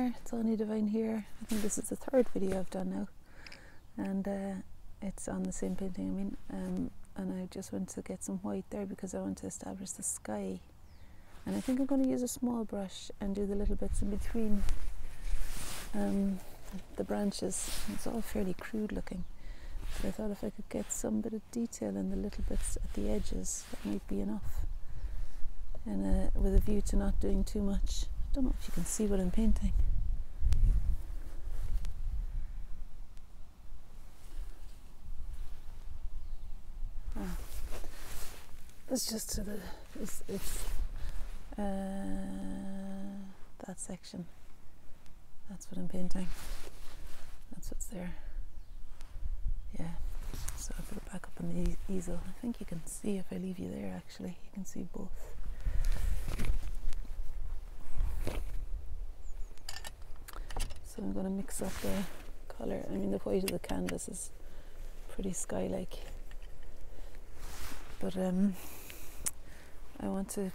there, it's Anya Divine here. I think this is the third video I've done now, and it's on the same painting, and I just want to get some white there because I want to establish the sky, and I think I'm going to use a small brush and do the little bits in between the branches. It's all fairly crude looking, but I thought if I could get some bit of detail in the little bits at the edges, that might be enough, and with a view to not doing too much. I don't know if you can see what I'm painting. It's just to the that section. That's what I'm painting. That's what's there. Yeah. So I'll put it back up on the easel. I think you can see if I leave you there. Actually, you can see both. So I'm going to mix up the colour. I mean, the white of the canvas is pretty sky-like, but I want to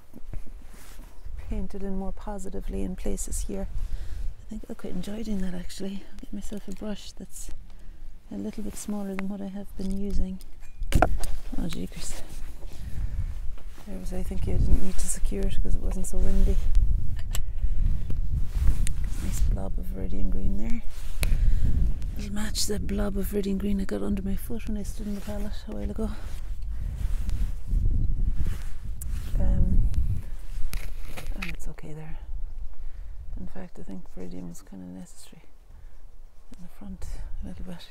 paint it in more positively in places here. I think I'll quite enjoy doing that actually. I'll get myself a brush that's a little bit smaller than what I have been using. Oh jeepers. There was, I think you didn't need to secure it because it wasn't so windy. Nice blob of viridian green there. It'll match the blob of viridian green I got under my foot when I stood in the palette a while ago. And it's okay there. In fact, I think viridian was kind of necessary in the front a little bit.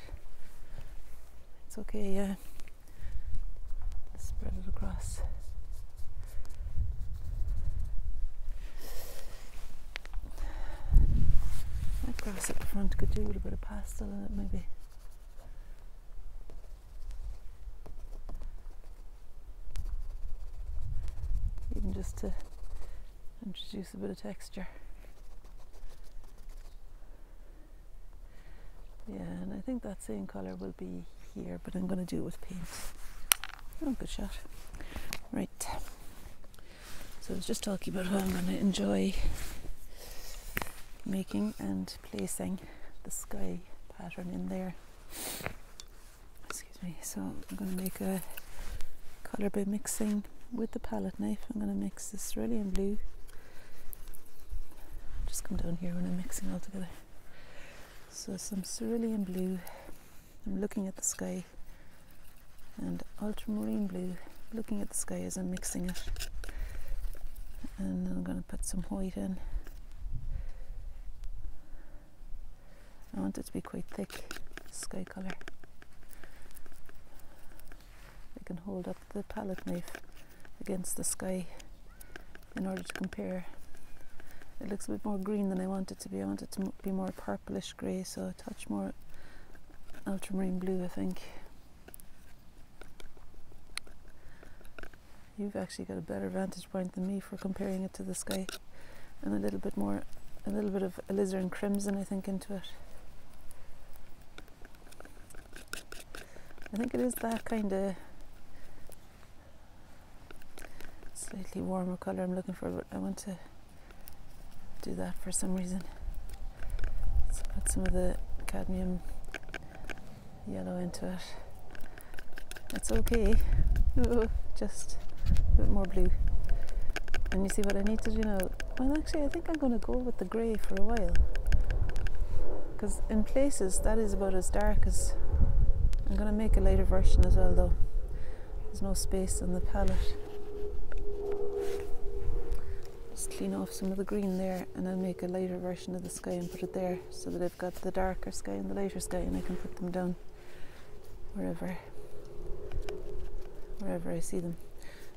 It's okay, yeah. Let's spread it across. That grass at the front could do with a bit of pastel in it, maybe. Even just to introduce a bit of texture. Yeah, and I think that same colour will be here, but I'm going to do it with paint. Oh, good shot. Right. So I was just talking about how I'm going to enjoy making and placing the sky pattern in there. Excuse me. So I'm going to make a colour by mixing with the palette knife. I'm going to mix the cerulean blue. Just come down here when I'm mixing all together. So some cerulean blue, I'm looking at the sky, and ultramarine blue, looking at the sky as I'm mixing it. And then I'm going to put some white in. I want it to be quite thick, sky colour. I can hold up the palette knife against the sky in order to compare. It looks a bit more green than I want it to be. I want it to be more purplish grey, so a touch more ultramarine blue, I think. You've actually got a better vantage point than me for comparing it to the sky, and a little bit of alizarin crimson, I think, into it. I think it is that kind of slightly warmer colour I'm looking for, but I want to do that for some reason. Let's put some of the cadmium yellow into it. It's okay. Oh, just a bit more blue. And you see what I need to do now? Well, actually I think I'm going to go with the grey for a while, because in places that is about as dark as. I'm going to make a lighter version as well though. There's no space on the palette. Just clean off some of the green there, and then make a lighter version of the sky and put it there, so that I've got the darker sky and the lighter sky, and I can put them down wherever I see them.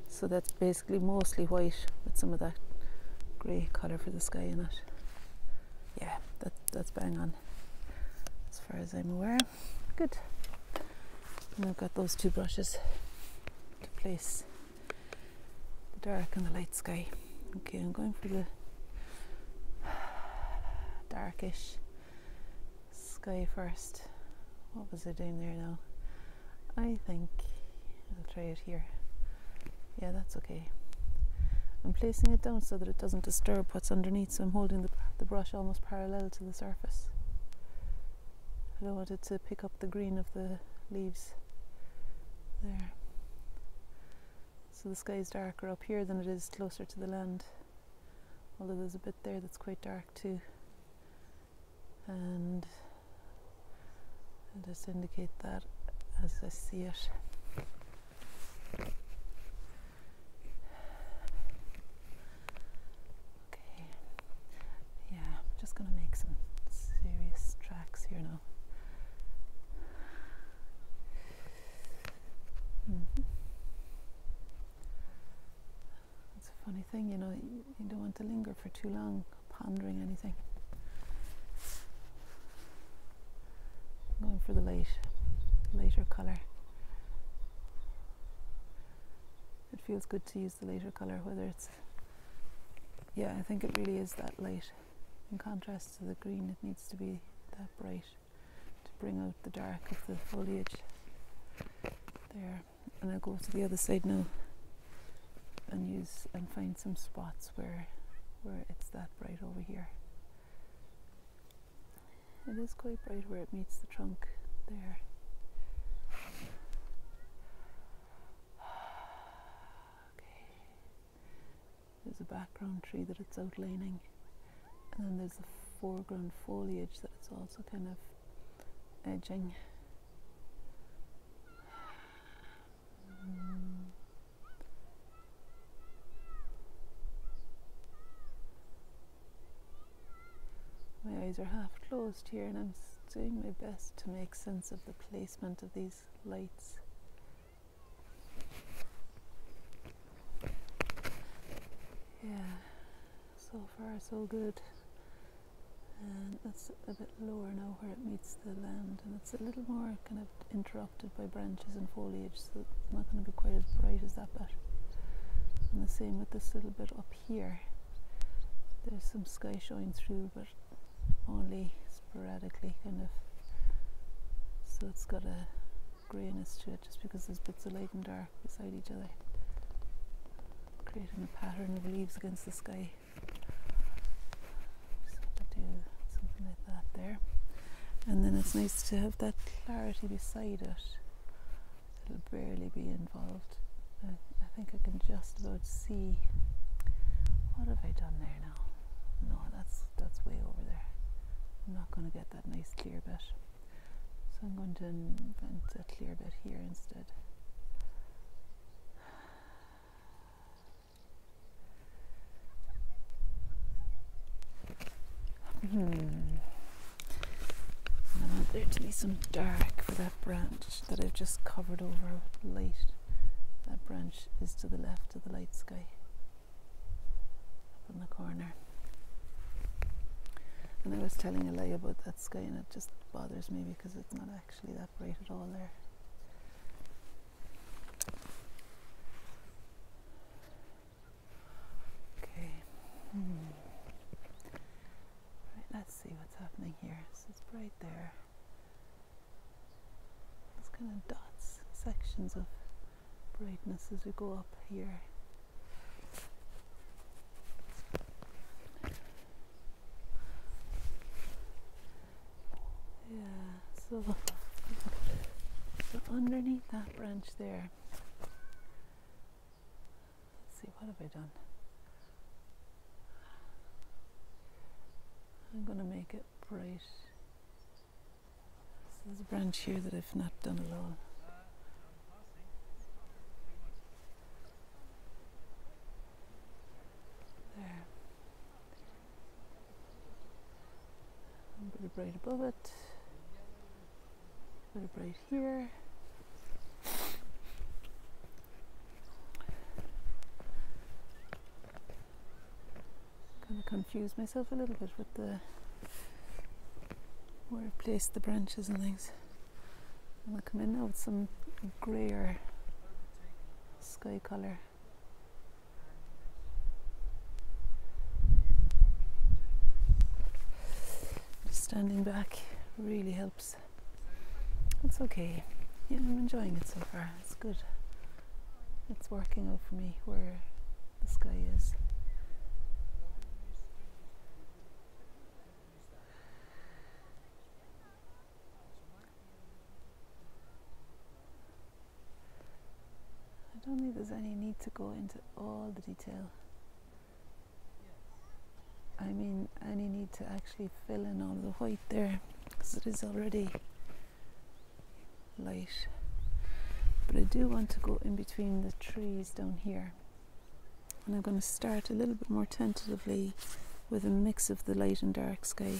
So that's basically mostly white with some of that grey colour for the sky in it. Yeah, that's bang on as far as I'm aware. Good. And I've got those two brushes to place the dark and the light sky. Okay, I'm going for the darkish sky first. What was I doing there now? I think I'll try it here. Yeah, that's okay. I'm placing it down so that it doesn't disturb what's underneath, so I'm holding the the brush almost parallel to the surface. I don't want it to pick up the green of the leaves there. So the sky is darker up here than it is closer to the land, although there's a bit there that's quite dark too. And I'll just indicate that as I see it. Okay, yeah, I'm just going to make some serious tracks here now. It's a funny thing, you know, you don't want to linger for too long pondering anything. I'm going for the later colour. It feels good to use the later colour, whether it's, yeah, I think it really is that light. In contrast to the green, it needs to be that bright to bring out the dark of the foliage there. And I'll go to the other side now and find some spots where it's that bright over here. It is quite bright where it meets the trunk there. Okay. There's a background tree that it's outlining, and then there's the foreground foliage that it's also kind of edging. My eyes are half closed here, and I'm doing my best to make sense of the placement of these lights. Yeah, so far so good. And it's a bit lower now where it meets the land, and it's a little more kind of interrupted by branches and foliage, so it's not going to be quite as bright as that bit. And the same with this little bit up here. There's some sky showing through, but only sporadically, kind of, so it's got a greyness to it just because there's bits of light and dark beside each other, creating a pattern of leaves against the sky. So I do something like that there, and then it's nice to have that clarity beside it. It'll barely be involved. I think I can just about see. What have I done there now? No, that's way over there. I'm not going to get that nice clear bit, so I'm going to invent a clear bit here instead. And I want there to be some dark for that branch that I've just covered over with light. That branch is to the left of the light sky, up in the corner. And I was telling a lie about that sky, and it just bothers me because it's not actually that bright at all there. Okay. Right, let's see what's happening here. So it's bright there. It's kind of dots, sections of brightness as we go up here. Yeah, so underneath that branch there, let's see, what have I done? I'm going to make it bright. So there's a branch here that I've not done at all. There. A bit of bright above it. A bit of bright here. Kind of confused myself a little bit with where I placed the branches and things. I'm going to come in now with some grayer sky colour. Just standing back really helps. It's okay. Yeah, I'm enjoying it so far. It's good. It's working out for me where the sky is. need to go into all the detail. I mean, any need to actually fill in all the white there, because it is already light. But I do want to go in between the trees down here. And I'm going to start a little bit more tentatively with a mix of the light and dark sky.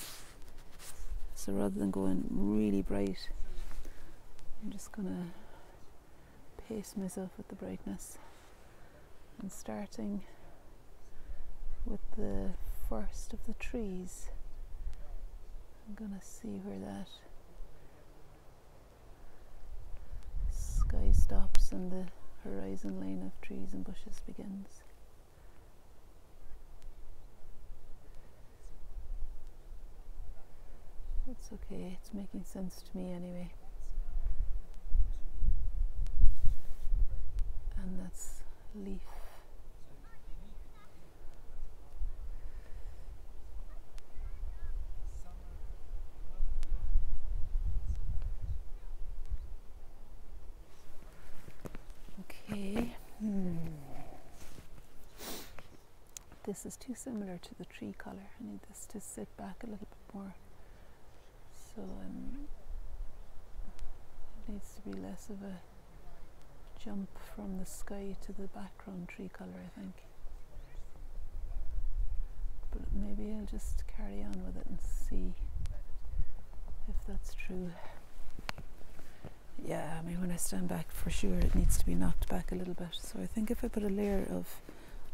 So rather than going really bright, I'm just going to pace myself with the brightness. And starting with the first of the trees, I'm going to see where that sky stops and the horizon line of trees and bushes begins. It's okay, it's making sense to me anyway. And that's leaf. Okay. This is too similar to the tree colour. I need this to sit back a little bit more. So it needs to be less of a jump from the sky to the background tree colour, I think. But maybe I'll just carry on with it and see if that's true. Yeah, I mean, when I stand back, for sure it needs to be knocked back a little bit. So I think if I put a layer of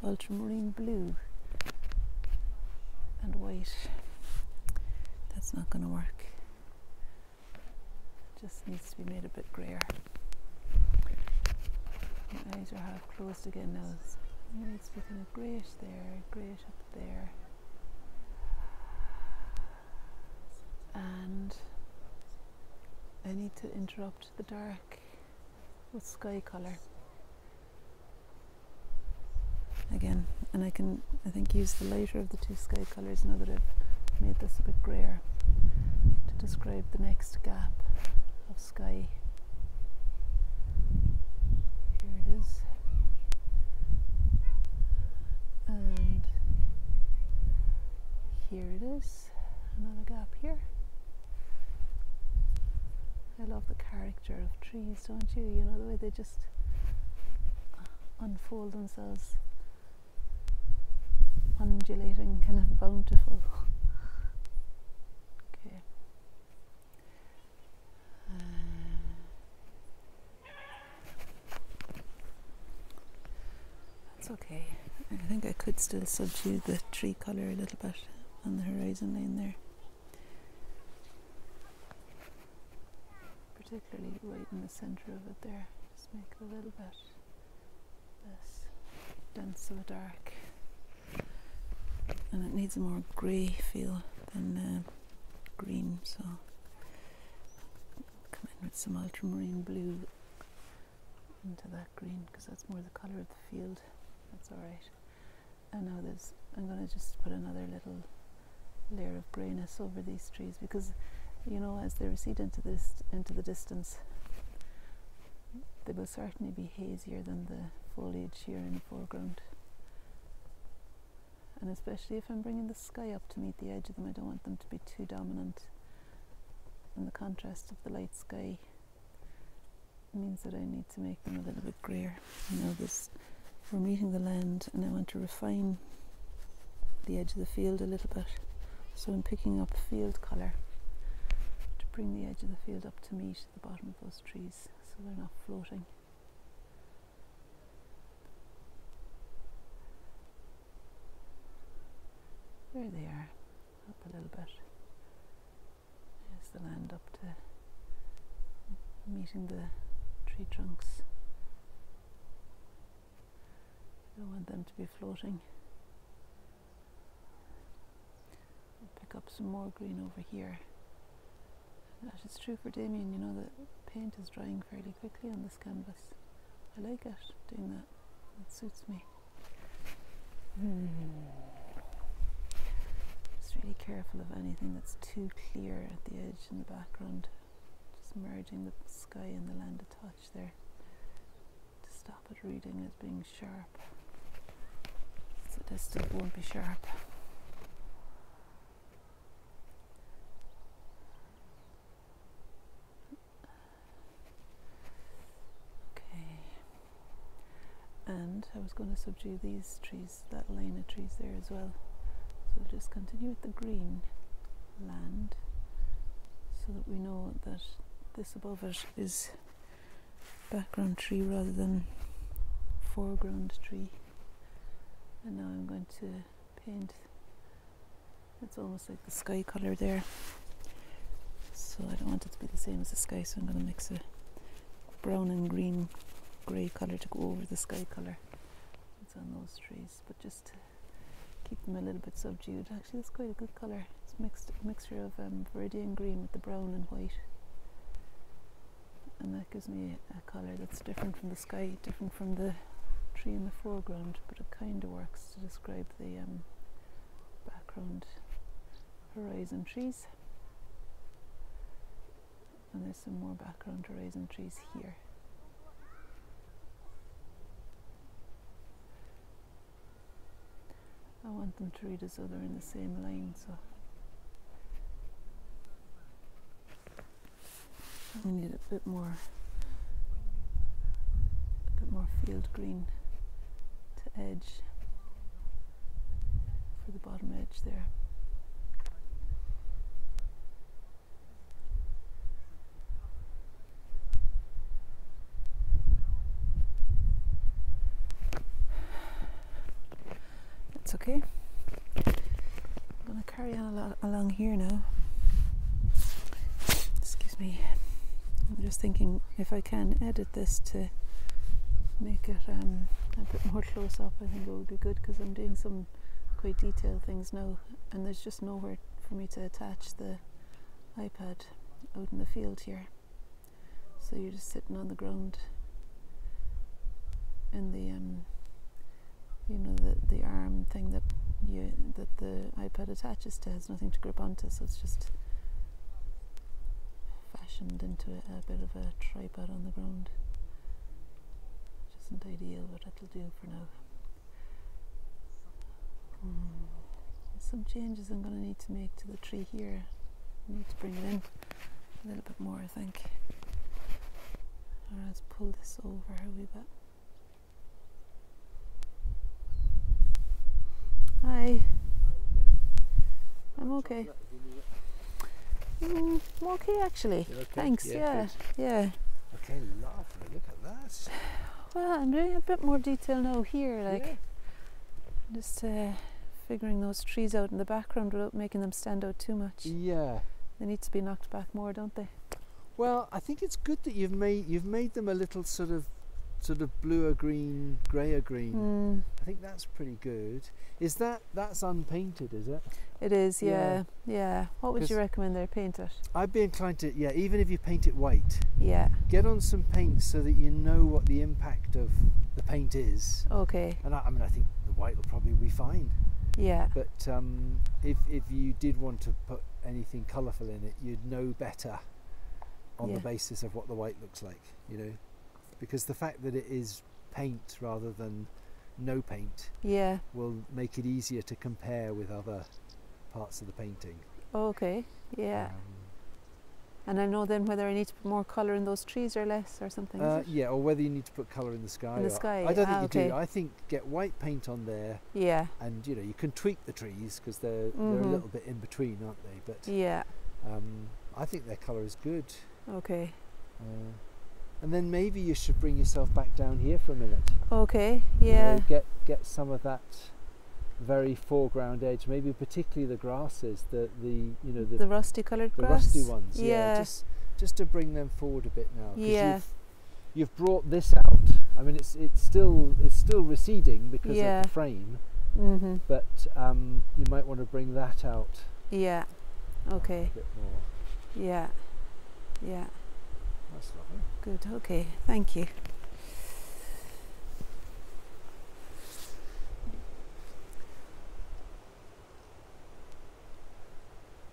ultramarine blue and white, that's not going to work. It just needs to be made a bit grayer. My eyes are half closed again now. It needs to be kind of greyish there, greyish up there. And I need to interrupt the dark with sky colour again, and I can, I think, use the lighter of the two sky colours now that I've made this a bit grayer to describe the next gap of sky. Here it is, and here it is, another gap here. I love the character of trees, don't you? You know, the way they just unfold themselves, undulating, kind of bountiful. Okay. That's okay. I think I could still subdue the tree colour a little bit on the horizon line there. Particularly right in the centre of it there. Just make it a little bit less dense of a dark. And it needs a more grey feel than green, so come in with some ultramarine blue into that green, because that's more the colour of the field. That's alright. And now I'm going to just put another little layer of greyness over these trees, because you know, as they recede into the distance, they will certainly be hazier than the foliage here in the foreground. And especially if I'm bringing the sky up to meet the edge of them, I don't want them to be too dominant. And the contrast of the light sky means that I need to make them a little bit greyer. You know, we're meeting the land, and I want to refine the edge of the field a little bit. So I'm picking up field colour. Bring the edge of the field up to meet the bottom of those trees, so they're not floating. There they are, up a little bit. There's the land up to meeting the tree trunks. I don't want them to be floating. I'll pick up some more green over here. That is true for Damien, you know, the paint is drying fairly quickly on this canvas. I like it, doing that. It suits me. Just really careful of anything that's too clear at the edge in the background. Just merging the sky and the land a touch there. Just stop it reading as being sharp. So this still won't be sharp. Okay. And I was going to subdue these trees, that line of trees there as well. So we'll just continue with the green land so that we know that this above it is background tree rather than foreground tree. And now I'm going to paint, it's almost like the sky colour there, so I don't want it to be the same as the sky, so I'm going to mix a brown and green grey colour to go over the sky colour that's on those trees, but just to keep them a little bit subdued. Actually that's quite a good colour. It's a mixture of Viridian green with the brown and white, and that gives me a colour that's different from the sky, different from the tree in the foreground, but it kind of works to describe the background horizon trees. And there's some more background horizon trees here. I want them to read as though they're in the same line, so I need a bit more field green to edge for the bottom edge there. That's okay. I'm going to carry on along here now. Excuse me. I'm just thinking if I can edit this to make it a bit more close up, I think it would be good, because I'm doing some quite detailed things now and there's just nowhere for me to attach the iPad out in the field here, so you're just sitting on the ground in the you know, the arm thing that the iPad attaches to has nothing to grip onto, so it's just fashioned into a bit of a tripod on the ground. Isn't ideal, but it'll do for now. Some changes I'm going to need to make to the tree here. I need to bring it in a little bit more, I think. Or let's pull this over a wee bit. Hi. I'm okay. I'm okay actually. Okay? Thanks. Yeah. Okay, lovely. Look at that. Well, I'm doing a bit more detail now here, like just figuring those trees out in the background without making them stand out too much. Yeah. They need to be knocked back more, don't they? Well, I think it's good that you've made them a little sort of bluer green, greyer green. I think that's pretty good. Is that's unpainted, is it? It is, yeah. What would you recommend there? Paint it? I'd be inclined to, even if you paint it white. Yeah. Get on some paint so that you know what the impact of the paint is. Okay. And I mean, I think the white will probably be fine. Yeah. But if you did want to put anything colourful in it, you'd know better on the basis of what the white looks like, you know. Because the fact that it is paint rather than no paint will make it easier to compare with other parts of the painting. Okay, yeah. And I know then whether I need to put more colour in those trees or less or something, is it? Yeah, or whether you need to put colour in the sky. In the sky, I don't think you do. I think get white paint on there. Yeah. And you know, you can tweak the trees because they're a little bit in between, aren't they? But yeah. I think their colour is good. Okay. And then maybe you should bring yourself back down here for a minute. Okay, yeah. You know, get some of that very foreground edge, maybe particularly the grasses, the rusty coloured grass. The rusty ones. Yeah. Just to bring them forward a bit now. Yeah. You've brought this out. I mean, it's still receding because of the frame. But you might want to bring that out. Yeah. Okay. A bit more. Yeah. Yeah. That's lovely. Good, okay, thank you.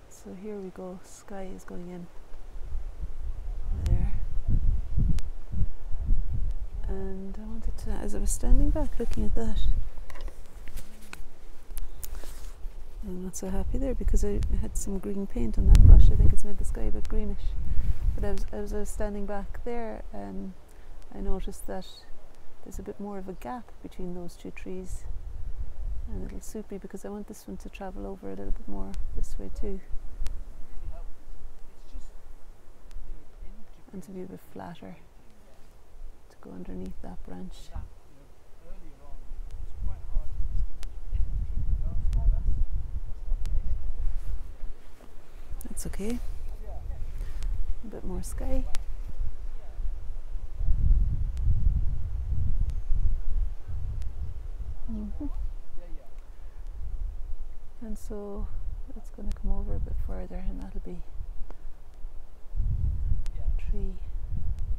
So here we go, sky is going in there. And I wanted to, as I was standing back looking at that, I'm not so happy there because I had some green paint on that brush. I think it's made the sky a bit greenish. But as I was standing back there, I noticed that there's a bit more of a gap between those two trees, and it'll suit me because I want this one to travel over a little bit more this way too, and to be a bit flatter, to go underneath that branch. That's okay. A bit more sky. And so that's going to come over a bit further, and that'll be tree.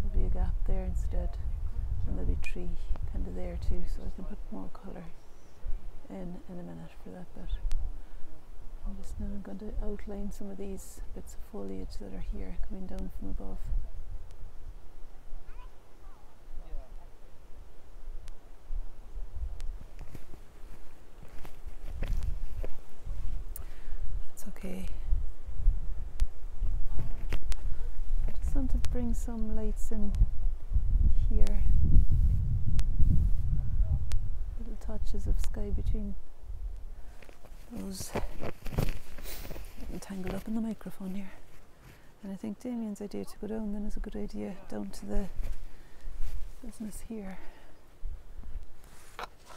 There'll be a gap there instead, and there'll be tree kind of there too, so I can put more colour in a minute for that bit. I'm just now going to outline some of these bits of foliage that are here coming down from above. That's okay. I just want to bring some lights in here. Little touches of sky between those. Getting tangled up in the microphone here. And I think Damien's idea to go down then is a good idea, down to the business here.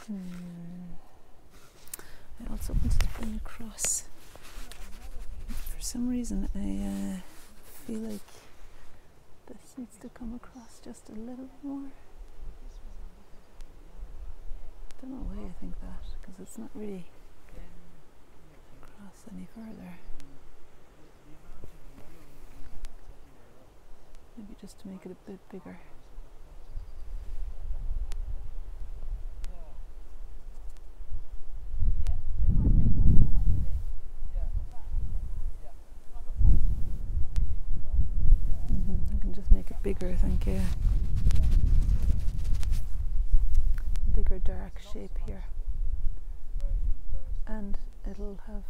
I also wanted to bring across, for some reason I feel like this needs to come across just a little more. I don't know why I think that, because it's not really across any further. Maybe just to make it a bit bigger. I can just make it bigger, I think, yeah. Bigger dark shape here. And it'll have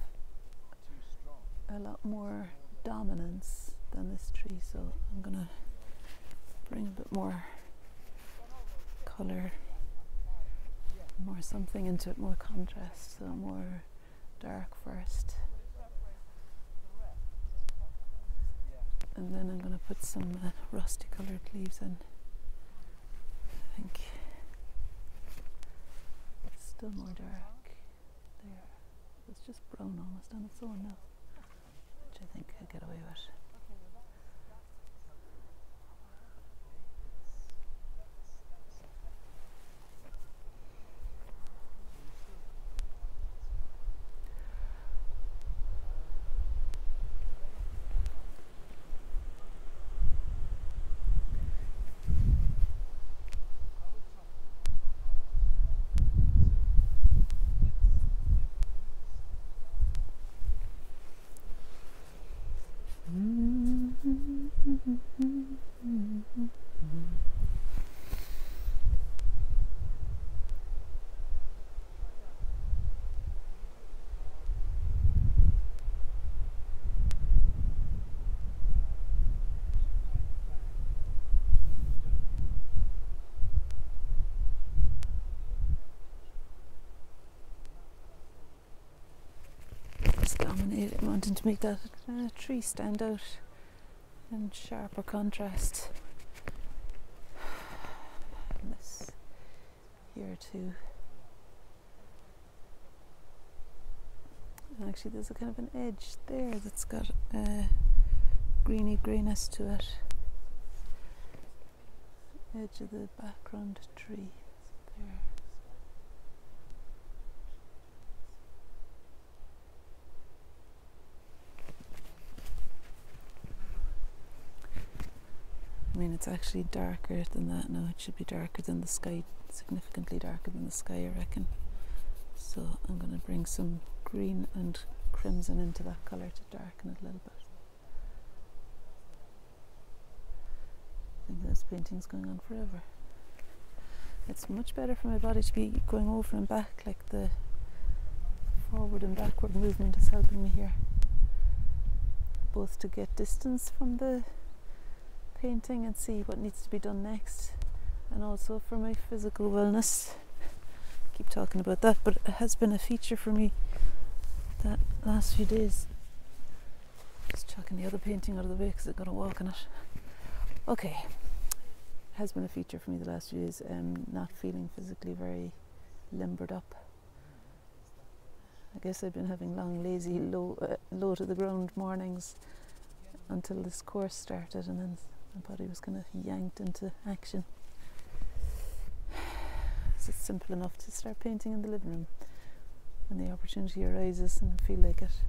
a lot more dominance than this tree, so I'm gonna bring a bit more colour, more something into it, more contrast, so more dark first, and then I'm gonna put some rusty coloured leaves in. I think it's still more dark there. It's just brown almost on its own now, which I think I'll get away with. Dominating, wanting to make that tree stand out in sharper contrast. And this here too. And actually there's a kind of an edge there that's got a greeny greyness to it. Edge of the background tree there. I mean, it's actually darker than that now. It should be darker than the sky, significantly darker than the sky, I reckon. So I'm going to bring some green and crimson into that colour to darken it a little bit. I think this painting's going on forever. It's much better for my body to be going over and back, like the forward and backward movement is helping me here, both to get distance from the painting and see what needs to be done next, and also for my physical wellness. I keep talking about that, but it has been a feature for me that last few days. Just chucking the other painting out of the way because I'm going to walk on it. Okay, it has been a feature for me the last few days, not feeling physically very limbered up. I guess I've been having long, lazy, low to the ground mornings until this course started, and then my body was kind of yanked into action. So it's simple enough to start painting in the living room when the opportunity arises and feel like it.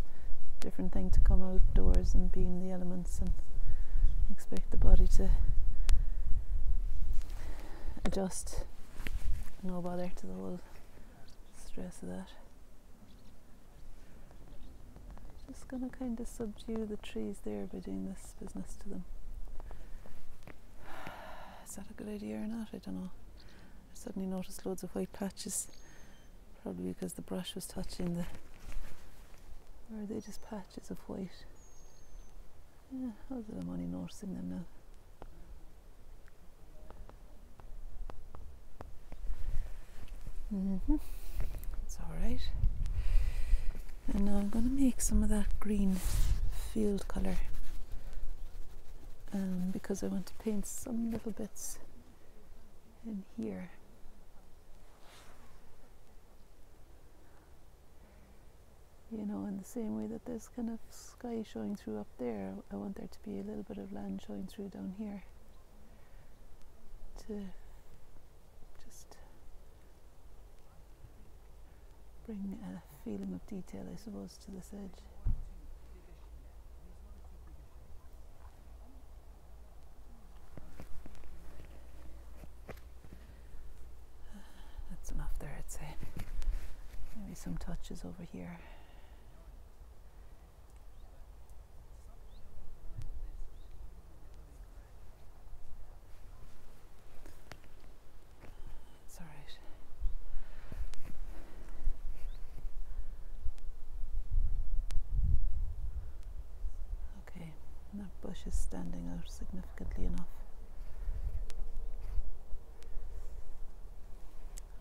Different thing to come outdoors and be in the elements and expect the body to adjust. No bother to the whole stress of that. Just gonna kind of subdue the trees there by doing this business to them. Is that a good idea or not? I don't know. I suddenly noticed loads of white patches, probably because the brush was touching the... Or are they just patches of white? Yeah, how's it I'm only noticing them now? It's alright. And now I'm going to make some of that green field colour, because I want to paint some little bits in here. You know, in the same way that there's kind of sky showing through up there, I want there to be a little bit of land showing through down here to just bring a feeling of detail, I suppose, to this edge. That's enough there, I'd say. Maybe some touches over here. It's all right. Okay, and that bush is standing out significantly enough.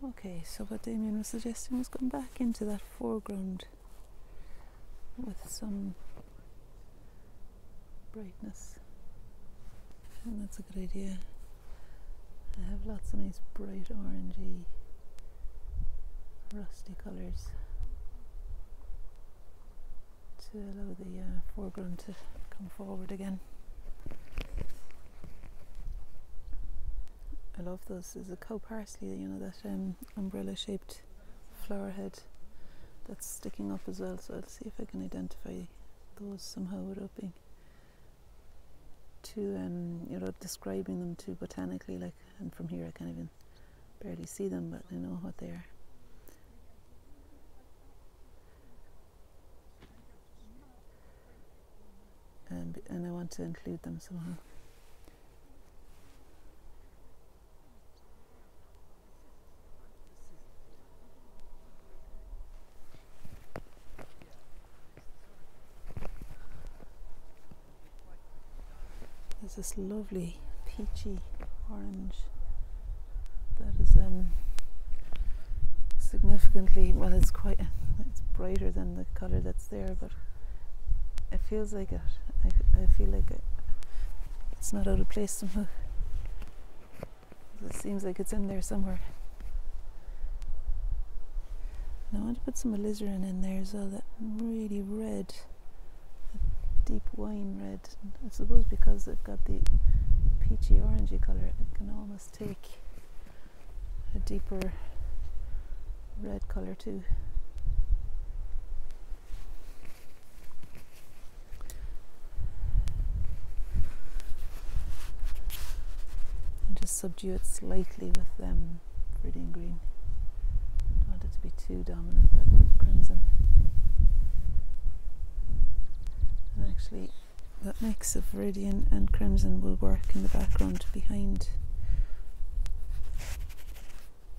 Okay, so what Damien was suggesting was going back into that foreground with some brightness, and that's a good idea. I have lots of nice bright orangey, rusty colours to allow the foreground to come forward again. I love those. There's a cow parsley, you know, that umbrella shaped flower head that's sticking up as well, so I'll see if I can identify those somehow without being too you know, describing them too botanically, like, and from here I can't even barely see them, but I know what they are. And I want to include them somehow. There's this lovely peachy orange that is significantly, well, it's brighter than the colour that's there, but it feels like it. I feel like it's not out of place somehow. It seems like it's in there somewhere. And I want to put some alizarin in there as well, that really red, deep wine red. I suppose because I've got the peachy orangey colour, it can almost take a deeper red colour too. And just subdue it slightly with viridian green. Don't want it to be too dominant, that crimson. And actually that mix of viridian and crimson will work in the background behind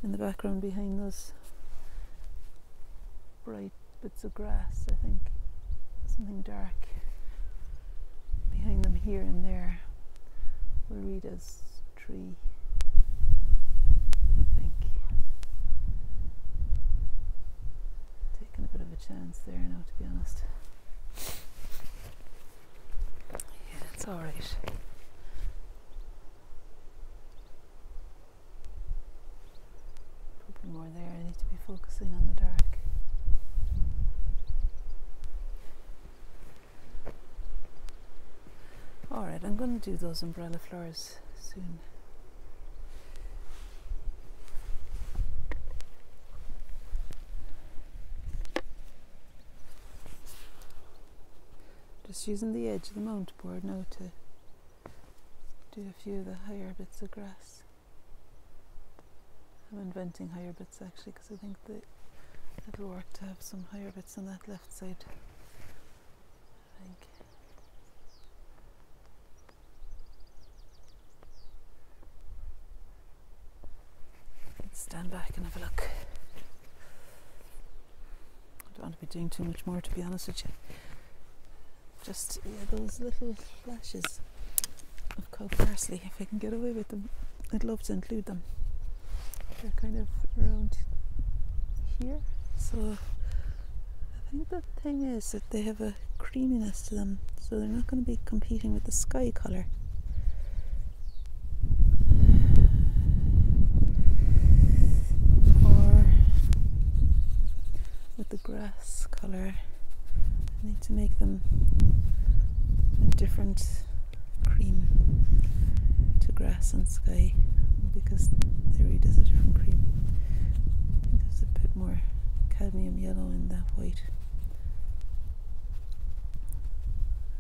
in the background behind those bright bits of grass, I think. Something dark behind them here and there. We'll read as tree, I think. Taking a bit of a chance there now, to be honest. Yeah, it's alright. Probably more there. I need to be focusing on the dark. Alright, I'm going to do those umbrella flowers soon. Just using the edge of the mount board now to do a few of the higher bits of grass. I'm inventing higher bits actually, because I think that it'll work to have some higher bits on that left side. I think. Let's stand back and have a look. I don't want to be doing too much more, to be honest with you. Just, yeah, those little flashes of cow parsley, if I can get away with them, I'd love to include them. They're kind of around here, so I think the thing is that they have a creaminess to them, so they're not going to be competing with the sky colour. Or with the grass colour. I need to make them a different cream to grass and sky, because they read as a different cream. I think there's a bit more cadmium yellow in that white.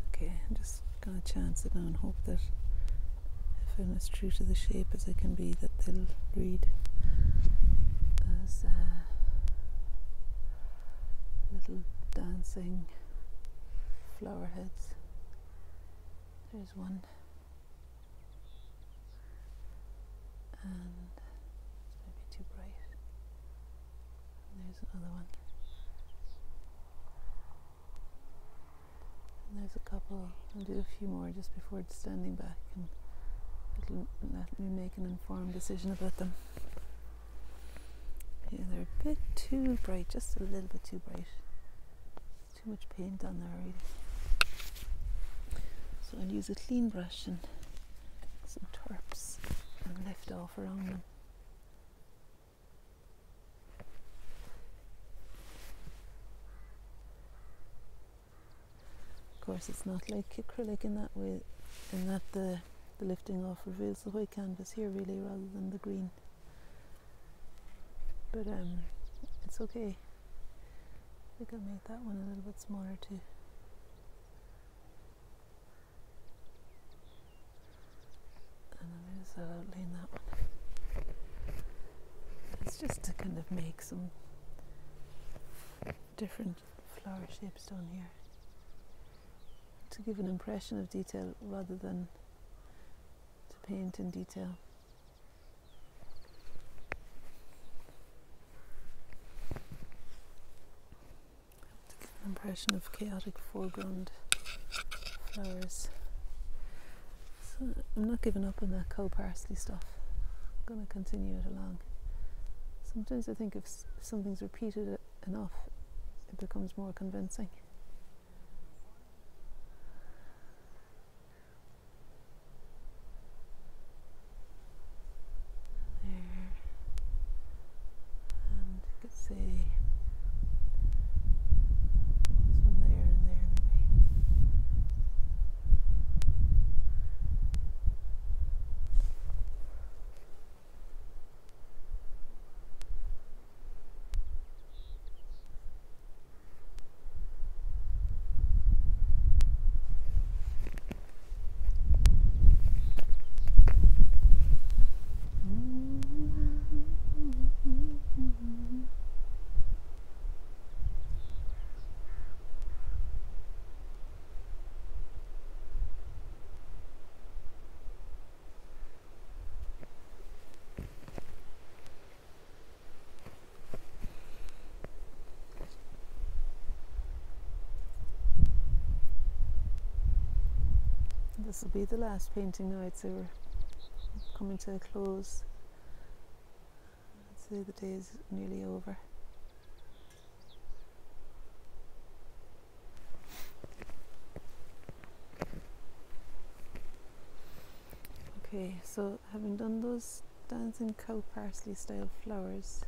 Okay, I'm just gonna chance it now and hope that if I'm as true to the shape as I can be, that they'll read as little dancing flower heads. There's one, and it's maybe too bright. And there's another one, and there's a couple. I'll do a few more just before standing back, and it'll let me make an informed decision about them. Yeah, they're a bit too bright, just a little bit too bright. Too much paint on there already. So I'll use a clean brush and some turps and lift off around them. Of course, it's not like acrylic in that way, in that the lifting off reveals the white canvas here really, rather than the green. But it's okay. I think I'll make that one a little bit smaller too. And then there's that outline, that one. It's just to kind of make some different flower shapes down here, to give an impression of detail rather than to paint in detail. To give an impression of chaotic foreground flowers. So I'm not giving up on that cow parsley stuff. I'm going to continue it along. Sometimes I think if something's repeated enough, it becomes more convincing. There. And you could say this one there and there maybe. This will be the last painting now. I'd say we're coming to a close. I'd say the day is nearly over. Okay, so having done those dancing cow parsley style flowers,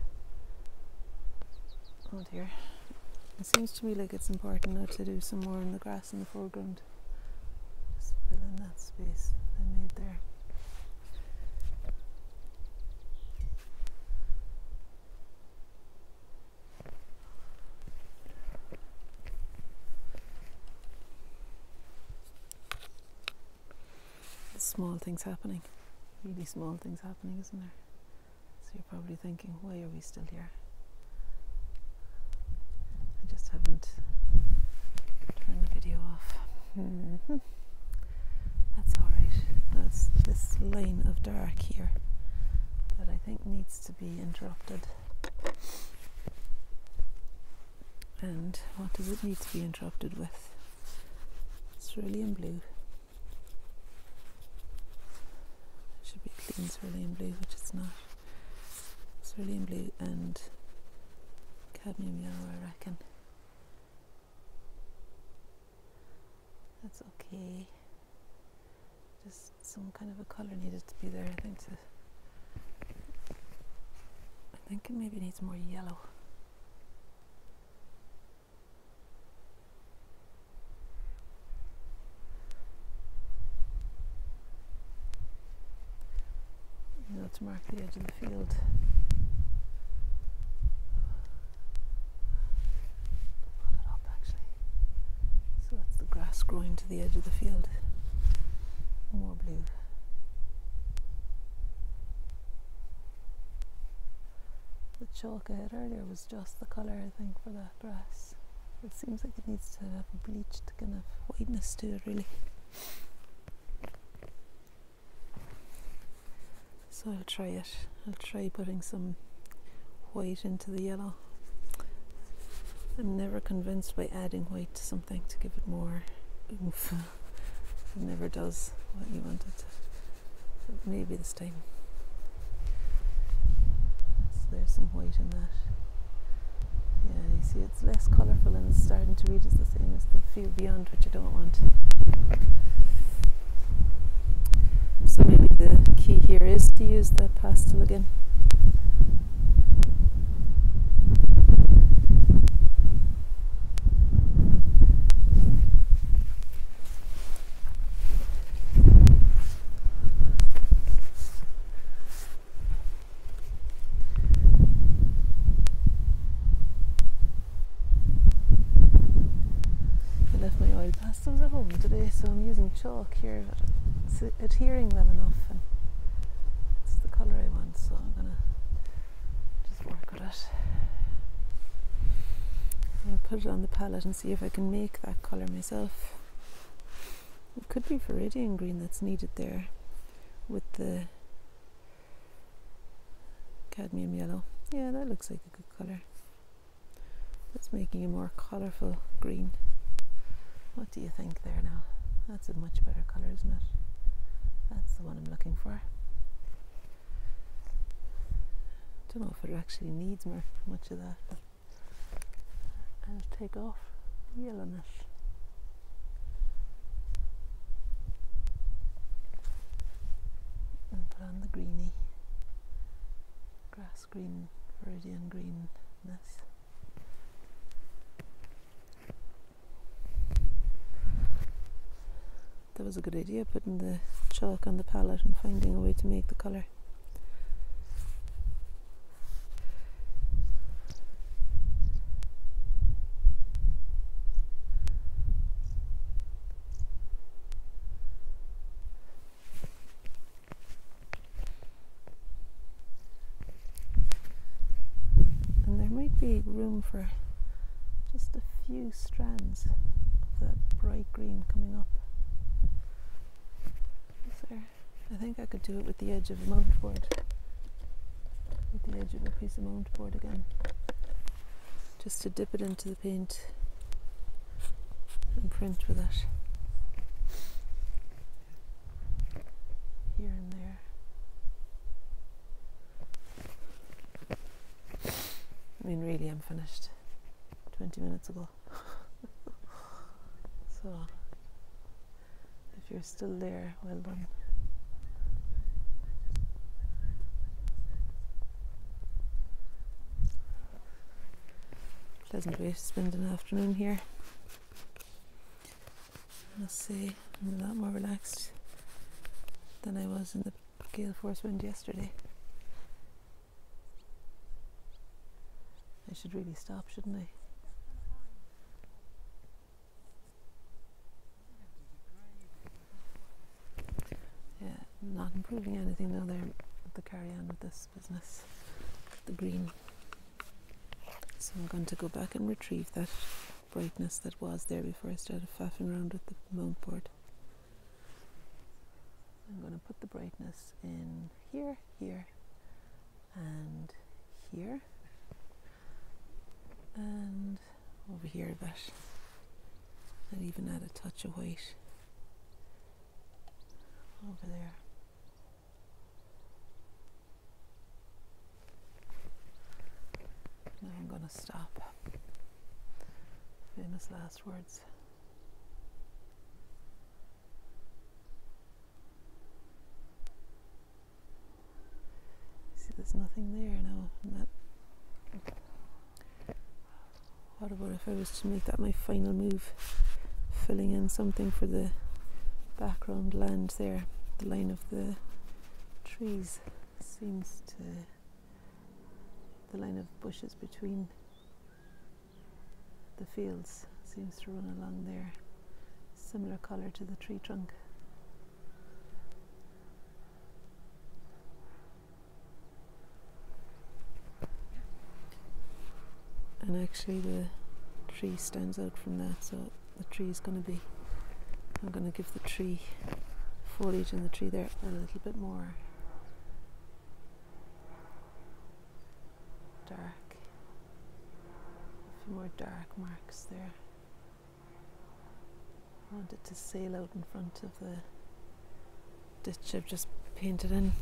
oh dear, it seems to me like it's important now to do some more in the grass in the foreground. Just fill in that space I made there. Small things happening, really small things happening, isn't there? So you're probably thinking, why are we still here? I just haven't turned the video off. That's alright. That's this line of dark here that I think needs to be interrupted. And what does it need to be interrupted with? Cerulean blue. Should be clean cerulean blue, which it's not. Cerulean blue and cadmium yellow, I reckon. That's okay. Just some kind of a colour needed to be there, I think. I think it maybe needs more yellow. To mark the edge of the field. Pull it up actually. So that's the grass growing to the edge of the field. More blue. The chalk I had earlier was just the colour, I think, for that grass. It seems like it needs to have a bleached kind of whiteness to it, really. So I'll try it. I'll try putting some white into the yellow. I'm never convinced by adding white to something to give it more oomph. It never does what you want it to. But maybe this time. So there's some white in that. Yeah, you see it's less colourful and it's starting to read as the same as the field beyond, which I don't want. So maybe the key here is to use that pastel again. I left my oil pastels at home today, so I'm using chalk here. It's adhering well enough and it's the colour I want, so I'm gonna just work with it. I'm gonna put it on the palette and see if I can make that colour myself. It could be Viridian green that's needed there with the cadmium yellow. Yeah, that looks like a good colour. That's making a more colourful green. What do you think there now? That's a much better colour, isn't it? That's the one I'm looking for. Don't know if it actually needs much of that, but I'll take off the yellowness. And put on the greeny, grass green, Viridian greenness. That was a good idea, putting the chalk on the palette and finding a way to make the colour. And there might be room for just a few strands of that bright green coming up. There. I think I could do it with the edge of a mount board. With the edge of a piece of mount board again. Just to dip it into the paint and print with it. here and there. I mean, really, I'm finished 20 minutes ago. So, if you're still there, well done. Pleasant way to spend an afternoon here. I must say, I'm a lot more relaxed than I was in the gale force wind yesterday. I should really stop, shouldn't I? Yeah, not improving anything now there to carry on with this business. The green. So I'm going to go back and retrieve that brightness that was there before I started faffing around with the mount board. I'm going to put the brightness in here, here, and here, and over here a bit, and even add a touch of white over there. Now I'm going to stop. Famous last words. See, there's nothing there now. What about if I was to make that my final move, filling in something for the background land there? The line of the trees seems to, the line of bushes between the fields seems to run along there, similar colour to the tree trunk. And actually the tree stands out from that, so the tree is going to be, I'm going to give the tree, foliage in the tree there a little bit more dark, a few more dark marks there. I want it to sail out in front of the ditch I've just painted in.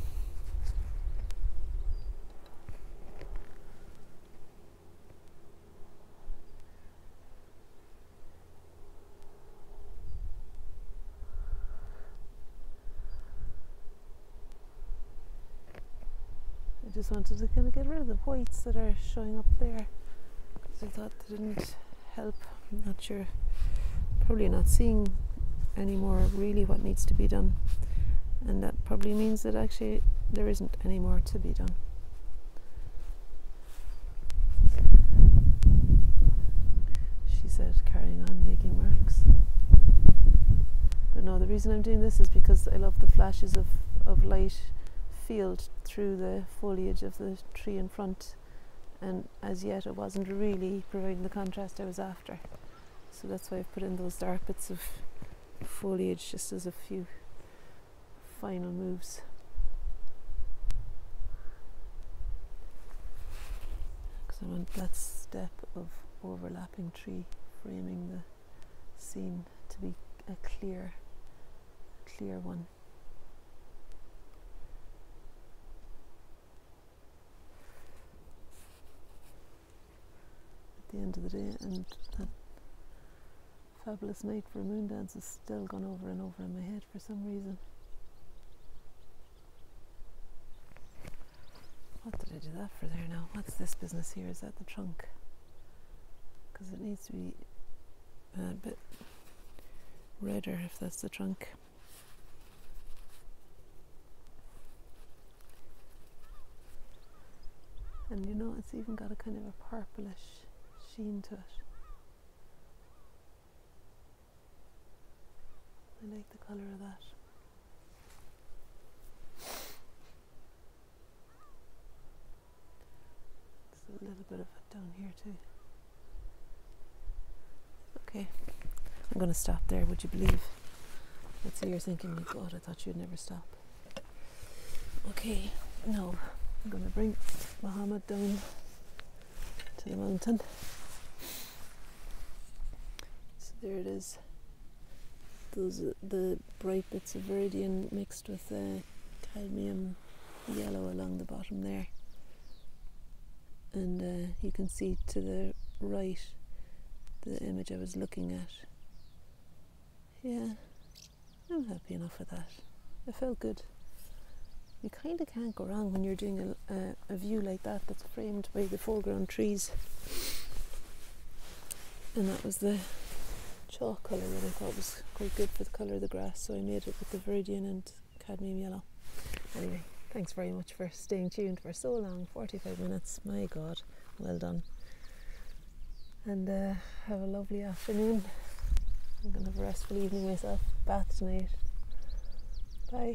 I just wanted to kind of get rid of the whites that are showing up there, because I thought they didn't help. I'm not sure, probably not seeing anymore really what needs to be done, and that probably means that actually there isn't any more to be done. She said, carrying on making marks. But no, the reason I'm doing this is because I love the flashes of light field through the foliage of the tree in front, and as yet it wasn't really providing the contrast I was after, so that's why I've put in those dark bits of foliage just as a few final moves. Because I want that step of overlapping tree framing the scene to be a clear one. The end of the day, and that fabulous night for a moon dance is still gone over and over in my head for some reason. What did I do that for there now? What's this business here? Is that the trunk? Because it needs to be a bit redder if that's the trunk. And you know, it's even got a kind of a purplish sheen to it. I like the colour of that. There's a little bit of it down here too. Okay, I'm going to stop there, would you believe? Let's say you're thinking, my God, I thought you'd never stop. Okay, no, I'm going to bring Muhammad down to the mountain. So there it is. Those are the bright bits of viridian mixed with cadmium yellow along the bottom there, and you can see to the right the image I was looking at. Yeah, I'm happy enough with that. It felt good. You kind of can't go wrong when you're doing a view like that that's framed by the foreground trees. And that was the chalk colour that I thought was quite good for the colour of the grass, so I made it with the Viridian and cadmium yellow. Anyway, thanks very much for staying tuned for so long, 45 minutes, my god, well done. And have a lovely afternoon. I'm going to have a restful evening myself, bath tonight. Bye.